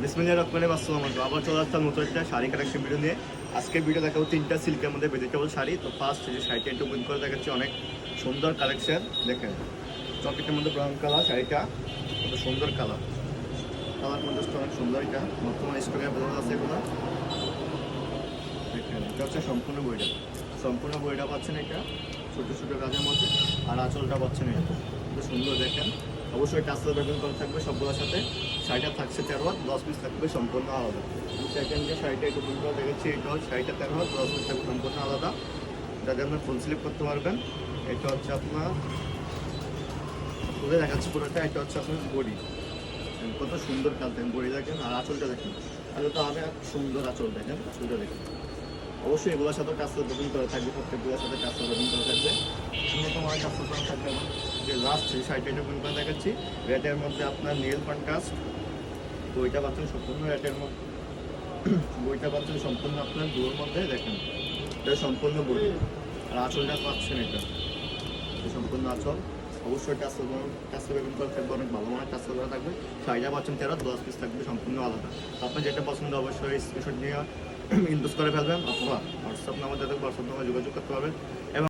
বিসমিল্লাহির রহমানির রহিম। আসসালামু আলাইকুম। আবার চলে আসলাম নতুন একটা শাড়ি কালেকশন ভিডিও নিয়ে। আজকের ভিডিও দেখাবো 3টা সিল্কের মধ্যে ভেজিটেবল শাড়ি। তো ফার্স্ট যে শাড়িটা একটু ওপেন করে দেখাচ্ছি, অনেক সুন্দর কালেকশন। দেখেন চকলেটের মধ্যে ব্রাউন কালার, শাড়িটা কত সুন্দর কালার মধ্যে অনেক সুন্দর। এটা বর্তমানে স্টকে অ্যাভেলেবল আছে এগুলো। দেখেন এটা হচ্ছে সম্পূর্ণ বইটা পাচ্ছেন এটা ছোটো ছোটো কাজের মধ্যে, আর আঁচলটা পাচ্ছেন এটা খুব সুন্দর। দেখেন অবশ্যই টাসেল ব্যবহার করা থাকবে সবগুলোর সাথে। শাড়িটা থাকছে 13 হাত, 10 পিস থাকবে সম্পূর্ণ আলাদা। সেকেন্ড যে শাড়িটা একটু ফুল করে দেখেছি, এটা হচ্ছে শাড়িটা 13 হাত, 10 পিস থাকবে সম্পূর্ণ আলাদা, যাতে আপনার ফুল স্লিপ করতে পারবেন। এটা হচ্ছে আপনার তুলে দেখাচ্ছি পুরোটা। এটা হচ্ছে আপনার বডি, কত সুন্দর কাজ দেখেন, বডি দেখেন আর আঁচলটা দেখেন। আঁচলটা আমি সুন্দর আঁচল দেখেন, আঁচলটা দেখেন। অবশ্যই এগুলোর সাথে টাসেল বেকিং করা থাকবে, প্রত্যেকগুলোর সাথে টাসেল বেকিং করা থাকবে। অন্যতম অনেক টাসেল করা থাকবে। এবং যে লাস্ট যে শাড়িটা বেকিং করে দেখাচ্ছি, রেটের মধ্যে আপনার নীল কন্ট্রাস্ট বইটা পাচ্ছেন সম্পূর্ণ রেটের মধ্যে। বইটা পাচ্ছেন সম্পূর্ণ আপনার দুটোর মধ্যে। দেখেন এটা সম্পূর্ণ বই, আর আঁচলটা পাচ্ছেন এটা সম্পূর্ণ আঁচল। অবশ্যই টাসেল বেকিং করা থাকবে, অনেক ভালো মানের টাসেল করা থাকবে। শাড়িটা পাচ্ছেন 13, 10 পিস থাকবে সম্পূর্ণ আলাদা। আপনার যেটা পছন্দ অবশ্যই স্ক্রিনশট নিয়ে ইনবক্স করে ফেলবেন, অথবা হোয়াটসঅ্যাপ নাম্বার যোগাযোগ করতে পারবেন এবং